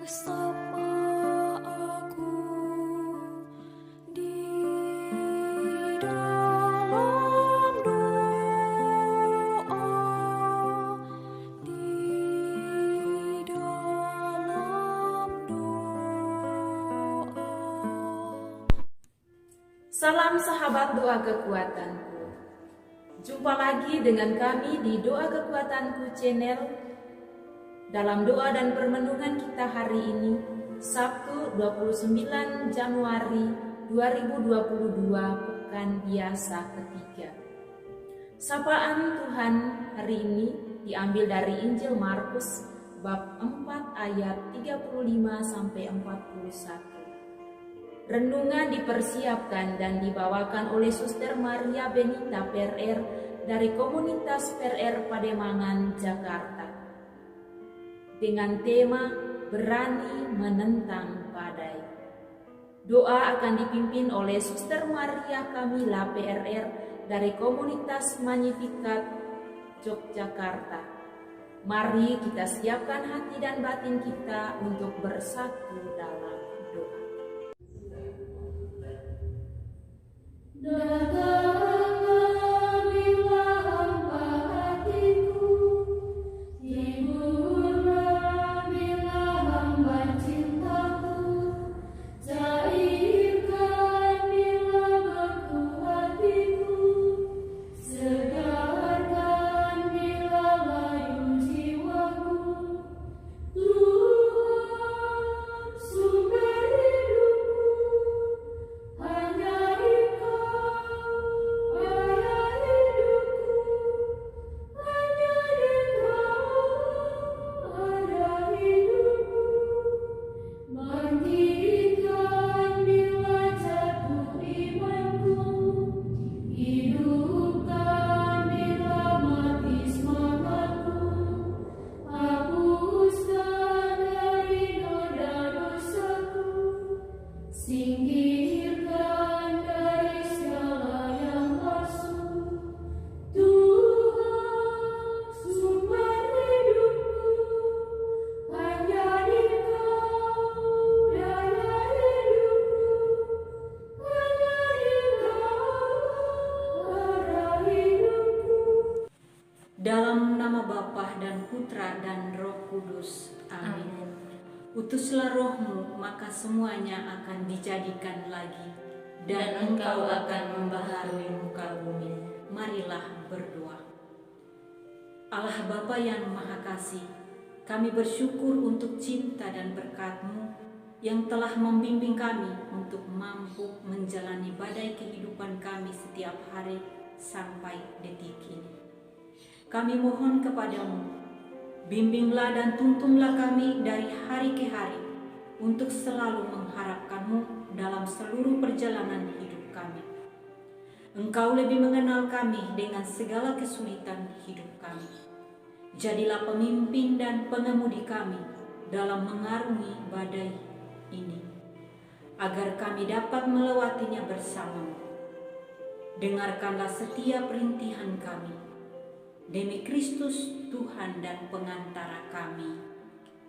bersama aku di dalam doa, di dalam doa. Salam sahabat doa kekuatanku. Jumpa lagi dengan kami di Doa Kekuatanku channel. Dalam doa dan permenungan kita hari ini, Sabtu 29 Januari 2022, Pekan Biasa ketiga. Sapaan Tuhan hari ini diambil dari Injil Markus bab 4 ayat 35-41. Renungan dipersiapkan dan dibawakan oleh Suster Maria Benita PRR dari komunitas PRR Pademangan, Jakarta. Dengan tema berani menentang badai. Doa akan dipimpin oleh Suster Maria Kamila PRR dari komunitas Magnificat, Yogyakarta. Mari kita siapkan hati dan batin kita untuk bersatu dalam doa. Datanglah hamba hatiku, hiburlah hamba cintaku, cairkan bila beku hatiku, segarkan bila layu jiwaku. Tuhan, sumber hidupku, hanya Engkau, arah hidupku, hanya Engkau, arah hidupku. Bangkitkan bila jatuh imanku, hidupkan bila mati semangatku, hapuskan dari noda dosaku, singkirkan dari segala yang palsu. Tuhan, sumber hidupku, hanya Engkau, daya hidupku, hanya Engkau, arah hidupku. Dalam nama Bapa dan Putra dan Roh Kudus. Amin. Utuslah rohmu, maka semuanya akan dijadikan lagi, dan engkau akan membaharui muka bumi. Marilah berdoa. Allah Bapa yang Maha Kasih, kami bersyukur untuk cinta dan berkat-Mu yang telah membimbing kami untuk mampu menjalani badai kehidupan kami setiap hari sampai detik ini. Kami mohon kepadamu, bimbinglah dan tuntunlah kami dari hari ke hari untuk selalu mengharapkan-Mu dalam seluruh perjalanan hidup kami. Engkau lebih mengenal kami dengan segala kesulitan hidup kami. Jadilah pemimpin dan pengemudi kami dalam mengarungi badai ini, agar kami dapat melewatinya bersama-Mu. Dengarkanlah setiap rintihan kami, demi Kristus Tuhan dan pengantara kami.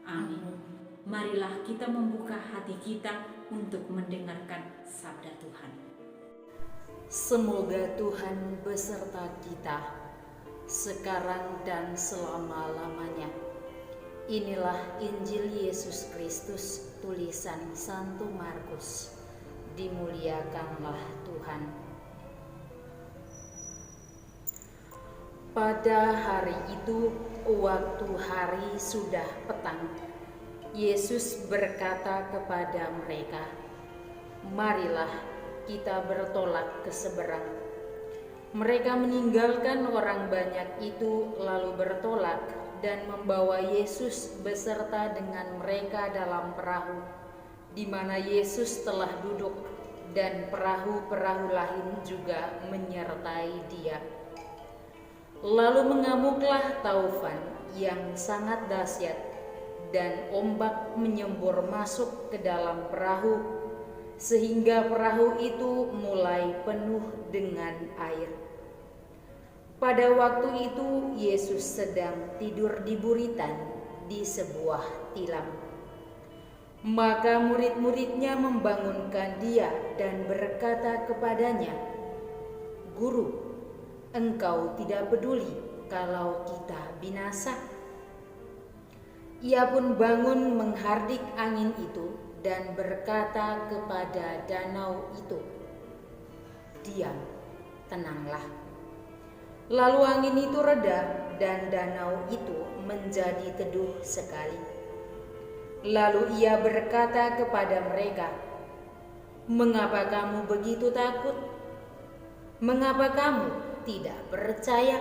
Amin. Marilah kita membuka hati kita untuk mendengarkan sabda Tuhan. Semoga Tuhan beserta kita, sekarang dan selama-lamanya. Inilah Injil Yesus Kristus, tulisan Santo Markus. Dimuliakanlah Tuhan. Pada hari itu, waktu hari sudah petang, Yesus berkata kepada mereka, "Marilah kita bertolak ke seberang." Mereka meninggalkan orang banyak itu lalu bertolak dan membawa Yesus beserta dengan mereka dalam perahu, di mana Yesus telah duduk, dan perahu-perahu lain juga menyertai Dia. Lalu mengamuklah taufan yang sangat dahsyat, dan ombak menyembur masuk ke dalam perahu, sehingga perahu itu mulai penuh dengan air. Pada waktu itu Yesus sedang tidur di buritan di sebuah tilam. Maka murid-muridnya membangunkan dia dan berkata kepadanya, "Guru, engkau tidak peduli kalau kita binasa?" Ia pun bangun menghardik angin itu dan berkata kepada danau itu, "Diam, tenanglah." Lalu angin itu reda dan danau itu menjadi teduh sekali. Lalu ia berkata kepada mereka, "Mengapa kamu begitu takut? Mengapa kamu tidak percaya?"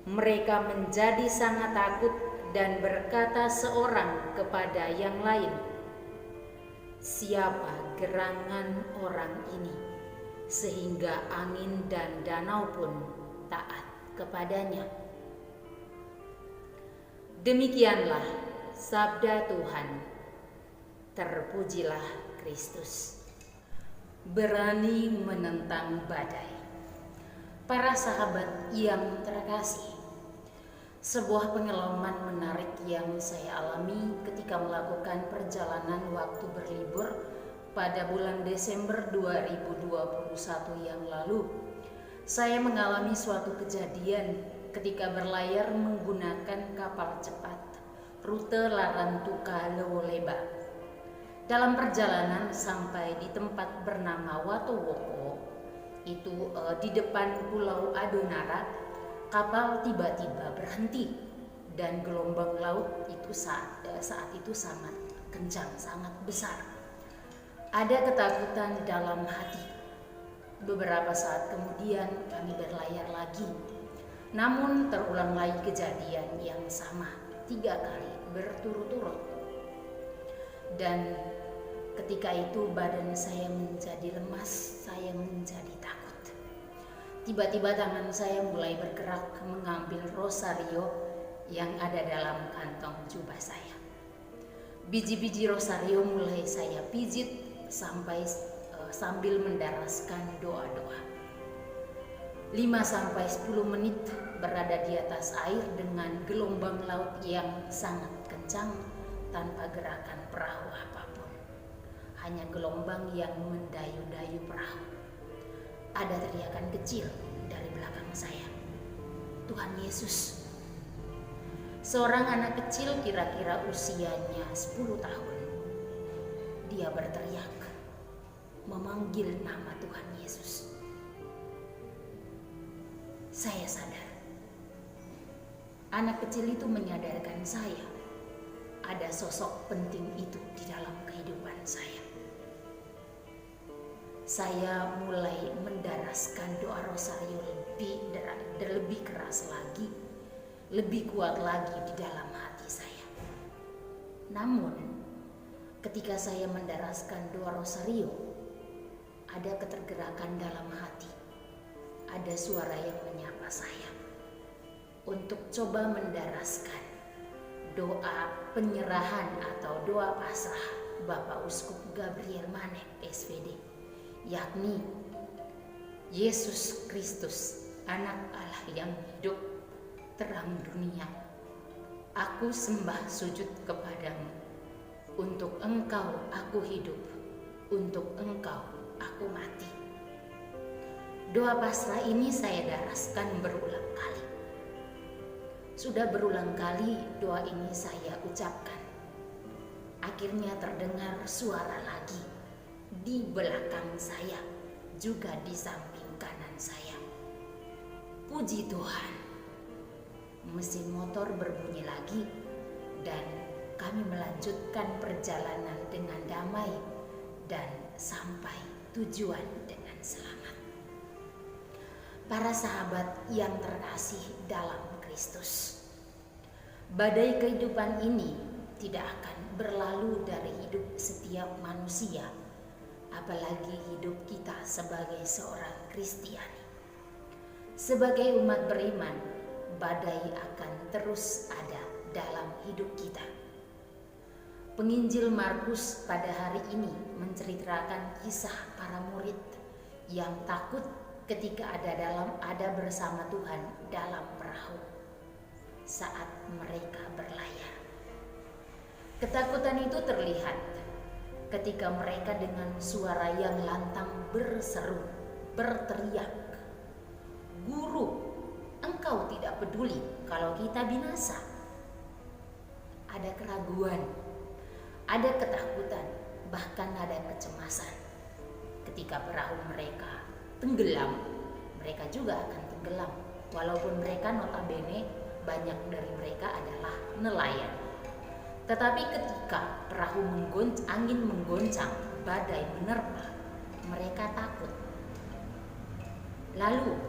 Mereka menjadi sangat takut dan berkata seorang kepada yang lain, "Siapa gerangan orang ini sehingga angin dan danau pun taat kepadanya?" Demikianlah sabda Tuhan. Terpujilah Kristus. Berani menentang badai. Para sahabat yang terkasih, sebuah pengalaman menarik yang saya alami ketika melakukan perjalanan waktu berlibur pada bulan Desember 2021 yang lalu. Saya mengalami suatu kejadian ketika berlayar menggunakan kapal cepat rute Larantuka Lewoleba. Dalam perjalanan sampai di tempat bernama Watowoko, itu di depan Pulau Adonara, kapal tiba-tiba berhenti dan gelombang laut itu saat itu sangat kencang, sangat besar. Ada ketakutan dalam hati. Beberapa saat kemudian kami berlayar lagi, namun terulang lagi kejadian yang sama 3 kali berturut-turut. Dan ketika itu badan saya menjadi lemas, saya menjadi takut. Tiba-tiba tangan saya mulai bergerak mengambil rosario yang ada dalam kantong jubah saya. Biji-biji rosario mulai saya pijit sambil mendaraskan doa-doa. 5-10 menit berada di atas air dengan gelombang laut yang sangat kencang tanpa gerakan perahu apapun. Hanya gelombang yang mendayu-dayu perahu. Ada teriakan kecil dari belakang saya, "Tuhan Yesus." Seorang anak kecil kira-kira usianya 10 tahun. Dia berteriak, memanggil nama Tuhan Yesus. Saya sadar. Anak kecil itu menyadarkan saya ada sosok penting itu di dalam kehidupan saya. Saya mulai mendaraskan doa rosario lebih keras lagi, lebih kuat lagi di dalam hati saya. Namun, ketika saya mendaraskan doa rosario, ada ketergerakan dalam hati. Ada suara yang menyapa saya untuk coba mendaraskan doa penyerahan atau doa pasrah Bapak Uskup Gabriel Manek SPD, yakni, "Yesus Kristus, Anak Allah yang hidup, terang dunia, aku sembah sujud kepadamu. Untuk Engkau aku hidup, untuk Engkau aku mati." Doa pasrah ini saya daraskan berulang kali. Sudah berulang kali doa ini saya ucapkan. Akhirnya terdengar suara lagi di belakang saya, juga di samping kanan saya. Puji Tuhan, mesin motor berbunyi lagi dan kami melanjutkan perjalanan dengan damai dan sampai tujuan dengan selamat. Para sahabat yang terkasih dalam Kristus, badai kehidupan ini tidak akan berlalu dari hidup setiap manusia, apalagi hidup kita sebagai seorang Kristiani. Sebagai umat beriman, badai akan terus ada dalam hidup kita. Penginjil Markus pada hari ini menceritakan kisah para murid yang takut ketika ada bersama Tuhan dalam perahu saat mereka berlayar. Ketakutan itu terlihat ketika mereka dengan suara yang lantang berseru, berteriak, "Guru, Engkau tidak peduli kalau kita binasa." Ada keraguan, ada ketakutan, bahkan ada kecemasan. Ketika perahu mereka tenggelam, mereka juga akan tenggelam. Walaupun mereka notabene banyak dari mereka adalah nelayan. Tetapi ketika perahu angin menggoncang, badai menerpa, mereka takut. Lalu,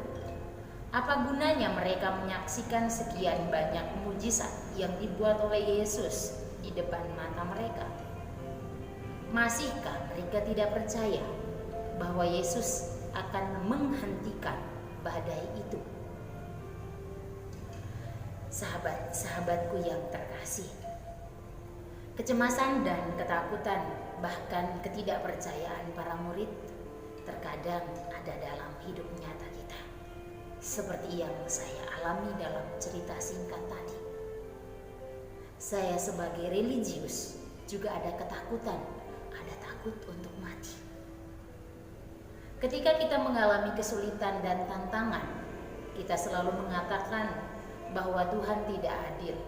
apa gunanya mereka menyaksikan sekian banyak mujizat yang dibuat oleh Yesus di depan mata mereka? Masihkah mereka tidak percaya bahwa Yesus akan menghentikan badai itu? Sahabat-sahabatku yang terkasih, kecemasan dan ketakutan, bahkan ketidakpercayaan para murid terkadang ada dalam hidup nyata kita. Seperti yang saya alami dalam cerita singkat tadi. Saya sebagai religius juga ada ketakutan, ada takut untuk mati. Ketika kita mengalami kesulitan dan tantangan, kita selalu mengatakan bahwa Tuhan tidak adil,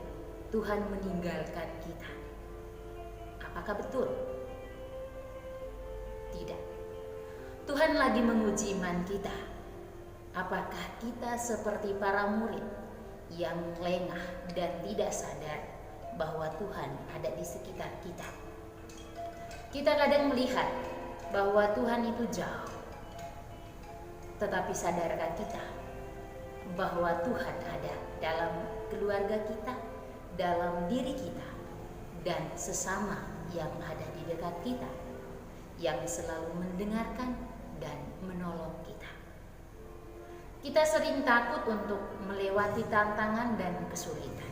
Tuhan meninggalkan kita. Apakah betul? Tidak. Tuhan lagi menguji iman kita. Apakah kita seperti para murid yang lengah dan tidak sadar bahwa Tuhan ada di sekitar kita? Kita kadang melihat bahwa Tuhan itu jauh. Tetapi sadarkah kita bahwa Tuhan ada dalam keluarga kita, dalam diri kita, dan sesama yang ada di dekat kita, yang selalu mendengarkan dan menolong kita? Kita sering takut untuk melewati tantangan dan kesulitan.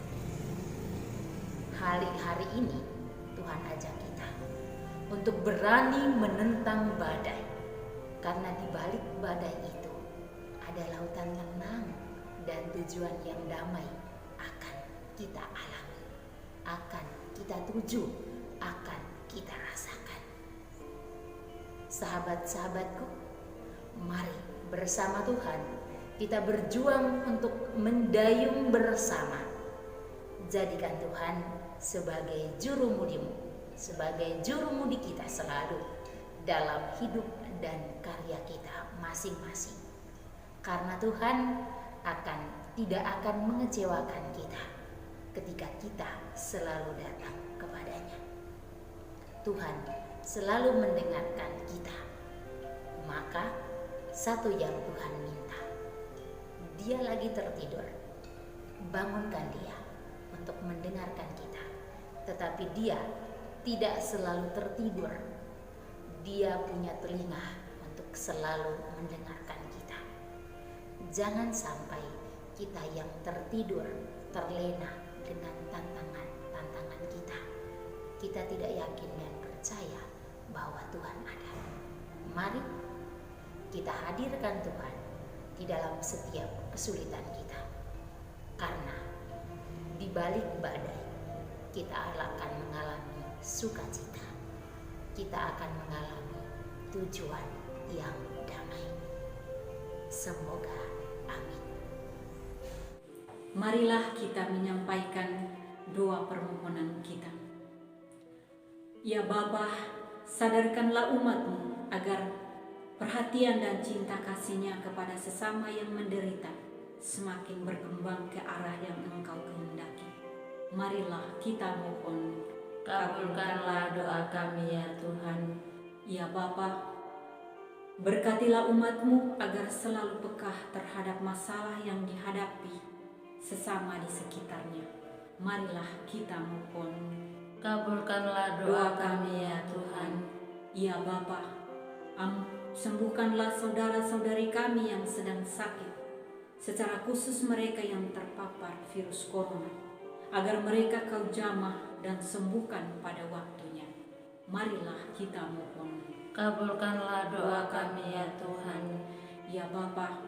Hari ini Tuhan ajak kita untuk berani menentang badai, karena di balik badai itu ada lautan tenang dan tujuan yang damai akan kita alami, akan kita tuju, akan kita rasakan. Sahabat-sahabatku, mari bersama Tuhan kita berjuang untuk mendayung bersama. Jadikan Tuhan sebagai juru mudimu, sebagai juru mudi kita selalu dalam hidup dan karya kita masing-masing. Karena Tuhan tidak akan mengecewakan kita ketika kita selalu datang kepadanya. Tuhan selalu mendengarkan kita. Maka satu yang Tuhan minta, dia lagi tertidur, bangunkan dia untuk mendengarkan kita. Tetapi dia tidak selalu tertidur. Dia punya telinga untuk selalu mendengarkan kita. Jangan sampai kita yang tertidur, terlena dengan tantangan kita. Kita tidak yakin dan percaya bahwa Tuhan ada. Mari kita hadirkan Tuhan di dalam setiap kesulitan kita. Karena di balik badai kita akan mengalami sukacita. Kita akan mengalami tujuan yang damai. Semoga amin. Marilah kita menyampaikan doa permohonan kita. Ya Bapa, sadarkanlah umat-Mu agar perhatian dan cinta kasih-Nya kepada sesama yang menderita semakin berkembang ke arah yang Engkau kehendaki. Marilah kita mohon, Kabulkanlah doa kami ya Tuhan. Ya Bapa, berkatilah umat-Mu agar selalu peka terhadap masalah yang dihadapi sesama di sekitarnya. Marilah kita mohon. Kabulkanlah doa kami ya Tuhan. Ya Bapa, sembuhkanlah saudara-saudari kami yang sedang sakit, secara khusus mereka yang terpapar virus corona, agar mereka Kau jamah dan sembuhkan pada waktunya. Marilah kita mohon. Kabulkanlah doa kami ya Tuhan. Ya Bapa,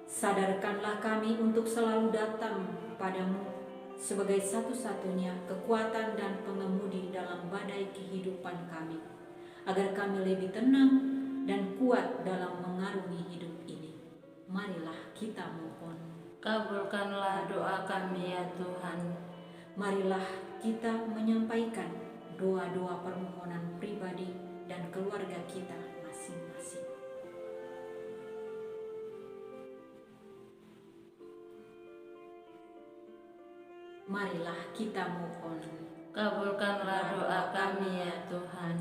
sadarkanlah kami untuk selalu datang padamu sebagai satu-satunya kekuatan dan pengemudi dalam badai kehidupan kami, agar kami lebih tenang dan kuat dalam mengarungi hidup ini. Marilah kita mohon. Kabulkanlah doa kami ya Tuhan. Marilah kita menyampaikan doa-doa permohonan pribadi dan keluarga kita masing-masing. Marilah kita mohon. Kabulkanlah doa kami ya Tuhan.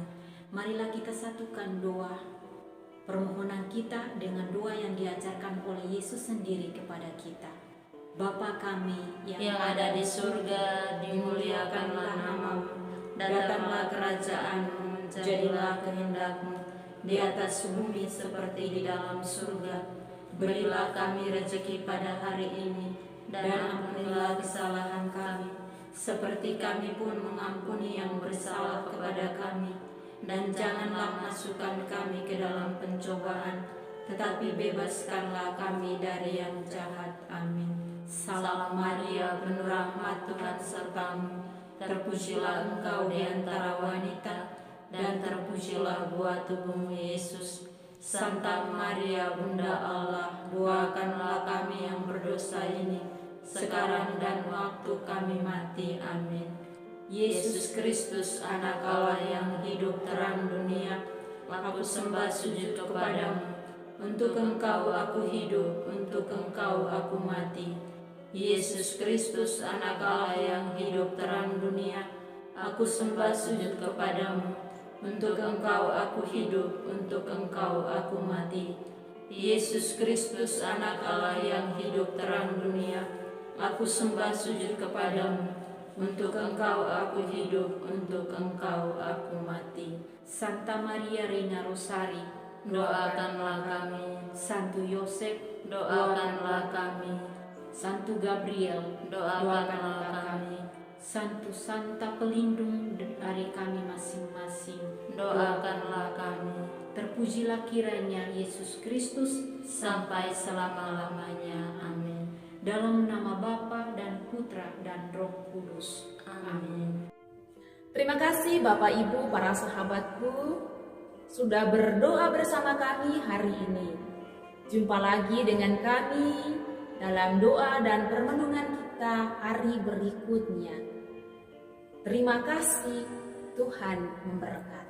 Marilah kita satukan doa permohonan kita dengan doa yang diajarkan oleh Yesus sendiri kepada kita. Bapa kami Yang ada di surga, dimuliakanlah namamu, datanglah kerajaanmu, jadilah kehendak-mu di atas bumi seperti di dalam surga. Berilah kami rezeki pada hari ini, dan ampunilah kesalahan kami, seperti kami pun mengampuni yang bersalah kepada kami. Dan janganlah masukkan kami ke dalam pencobaan, tetapi bebaskanlah kami dari yang jahat. Amin. Salam Maria, penuh rahmat, Tuhan sertamu. Terpujilah engkau di antara wanita, dan terpujilah buah tubuhmu Yesus. Santa Maria, Bunda Allah, doakanlah kami yang berdosa ini, sekarang dan waktu kami mati. Amin. Yesus Kristus, Anak Allah yang hidup terang dunia, aku sembah sujud kepadamu. Untuk Engkau aku hidup, untuk Engkau aku mati. Yesus Kristus, Anak Allah yang hidup terang dunia, aku sembah sujud kepadamu. Untuk Engkau aku hidup, untuk Engkau aku mati. Yesus Kristus, Anak Allah yang hidup terang dunia, aku sembah sujud kepadamu. Untuk Engkau aku hidup, untuk Engkau aku mati. Santa Maria Reina Rosari, Doakanlah kami. Santo Yosef, Doakanlah kami. Santo Gabriel, Doakanlah kami. Santo Santa pelindung dari kami masing-masing, Doakanlah kami. terpujilah kiranya Yesus Kristus Sampai selama-lamanya. Amin. dalam nama Bapa dan Putra dan Roh Kudus. Amin. Terima kasih Bapak Ibu para sahabatku sudah berdoa bersama kami hari ini. Jumpa lagi dengan kami dalam doa dan permenungan kita hari berikutnya. Terima kasih, Tuhan memberkati.